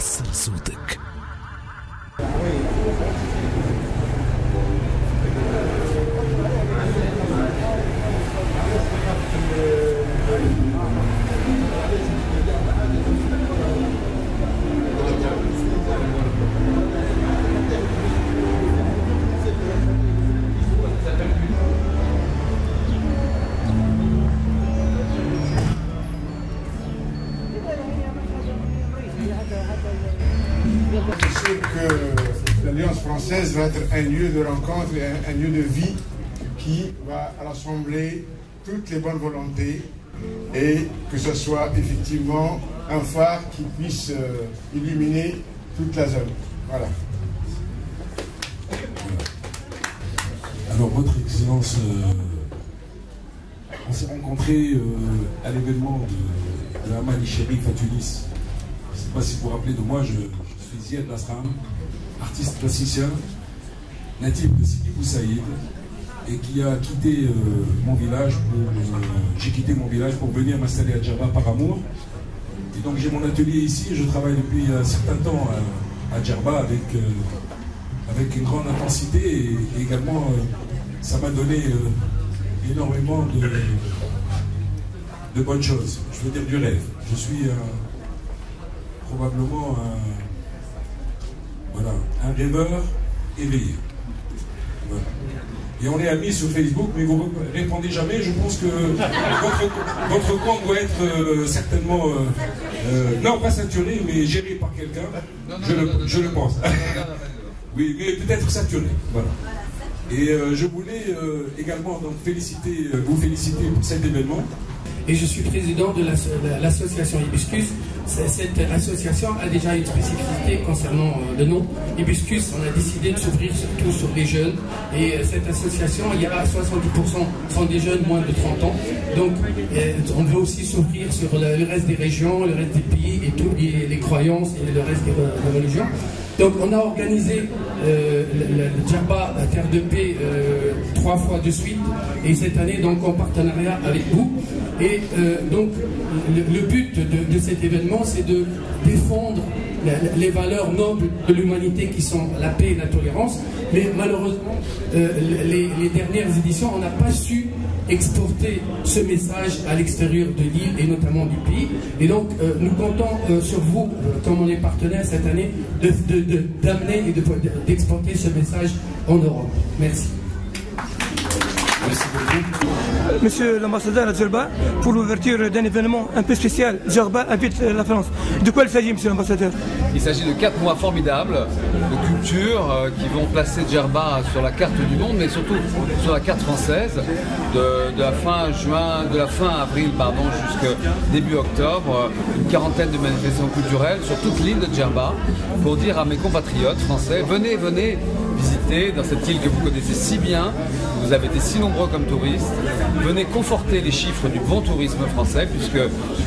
وصل صوتك. L'Alliance française va être un lieu de rencontre et un lieu de vie qui va rassembler toutes les bonnes volontés et que ce soit effectivement un phare qui puisse illuminer toute la zone. Voilà. Alors, Votre Excellence, on s'est rencontrés à l'événement de Hamadi Chérif à Tunis. Je ne sais pas si vous vous rappelez de moi, je suis Ziad Lasram, artiste plasticien, natif de Sidi Bou Saïd, et qui a quitté mon village j'ai quitté mon village pour venir m'installer à Djerba par amour. Et donc j'ai mon atelier ici, je travaille depuis un certain temps à Djerba avec une grande intensité et également ça m'a donné énormément de bonnes choses, je veux dire du rêve. Je suis probablement un rêveur éveillé. Voilà. Et on est amis sur Facebook, mais vous ne répondez jamais. Je pense que votre compte doit être certainement, non pas saturé, mais géré par quelqu'un. Je le pense. Oui, mais peut-être saturé. Voilà. Et je voulais également donc, vous féliciter pour cet événement. Et je suis président de l'association Hibiscus. Cette association a déjà une spécificité concernant le nom. Hibiscus, on a décidé de s'ouvrir surtout sur les jeunes. Et cette association, il y a 70% sont des jeunes moins de 30 ans. Donc on veut aussi s'ouvrir sur le reste des régions, le reste des pays et les croyances et le reste des religions. Donc on a organisé le Djerba Terre de Paix 3 fois de suite et cette année donc en partenariat avec vous. Et donc le but de cet événement c'est de défendre les valeurs nobles de l'humanité qui sont la paix et la tolérance. Mais malheureusement les dernières éditions on n'a pas su exporter ce message à l'extérieur de l'île et notamment du pays. Et donc nous comptons sur vous, comme on est partenaire cette année, d'amener et d'exporter ce message en Europe. Merci. Merci beaucoup. Monsieur l'ambassadeur à Djerba, pour l'ouverture d'un événement un peu spécial, Djerba invite la France. De quoi il s'agit, monsieur l'ambassadeur? Il s'agit de 4 mois formidables de culture qui vont placer Djerba sur la carte du monde, mais surtout sur la carte française, de la fin avril jusqu'au début octobre, une quarantaine de manifestations culturelles sur toute l'île de Djerba, pour dire à mes compatriotes français, venez visiter dans cette île que vous connaissez si bien, vous avez été si nombreux comme touristes, venez conforter les chiffres du bon tourisme français, puisque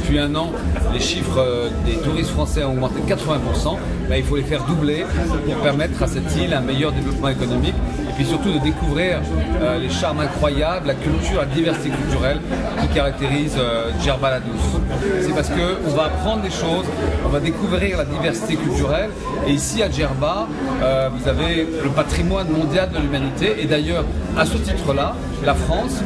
depuis un an, les chiffres des touristes français ont augmenté de 80%, il faut les faire doubler pour permettre à cette île un meilleur développement économique, et puis surtout de découvrir les charmes incroyables, la culture, la diversité culturelle qui caractérise Djerba la Douce. C'est parce qu'on va apprendre des choses, on va découvrir la diversité culturelle, et ici à Djerba, vous avez le patrimoine mondial de l'humanité, et d'ailleurs, à ce titre-là, la France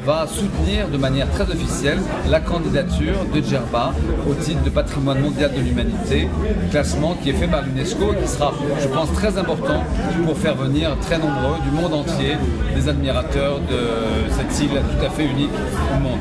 va soutenir de manière très officielle la candidature de Djerba au titre de patrimoine mondial de l'humanité, classement qui est fait par l'UNESCO et qui sera, je pense, très important pour faire venir très nombreux du monde entier des admirateurs de cette île tout à fait unique au monde.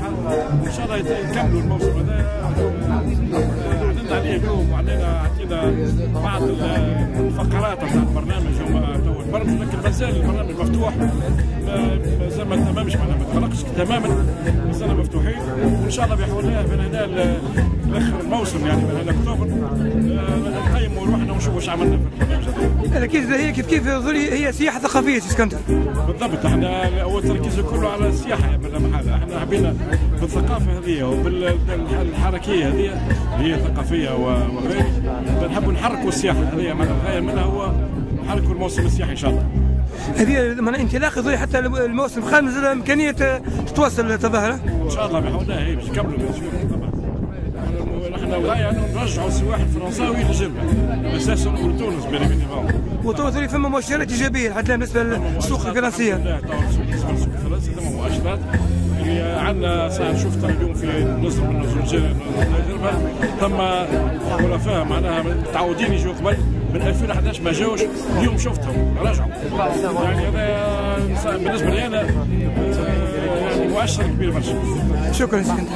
السياحه وان شاء الله يكملوا الموسم هذا. ردنا عليه اليوم عطينا بعض الفقرات نتاع البرنامج هما تو البرنامج، لكن مازال البرنامج مفتوح، مازال ما تمامش معناها ما تغلقش تماما، مازال مفتوحين، وان شاء الله بحول الله من هنا لاخر الموسم يعني من هنا اكتوبر نقيموا روحنا ونشوفوا واش عملنا في البرنامج هذا. اكيد هي كيف هي سياحه ثقافيه سي اسكندر. بالضبط، احنا هو التركيز كله على السياحه بلا محاله، احنا حبينا بالثقافه هذه وبالحركيه هذه هي ثقافيه وغير، نحبوا نحركوا السياحه هذه، الغايه منها هو نحركوا الموسم السياحي ان شاء الله. هذه معناها انطلاق يظل حتى الموسم الخامس امكانيه تتواصل التظاهره ان شاء الله بحول الله باش يكملوا طبعا. نحن الغايه انه نرجعوا السواح الفرنساوي للجربه اساسا ولتونس وتونس فما مؤشرات ايجابيه حتى بالنسبه للسوق الفرنسيه. بالنسبه للسوق الفرنسي ثم مؤشرات عندنا ساعه شفت اليوم في نصر من نزول الجربه ثم خلفاء معناها متعودين يجوا قبل من 2011 ما جاوش، اليوم شفتهم رجعوا، يعني هذا بالنسبه لي انا يعني مؤشر كبير برشا. شكرا اسكندر.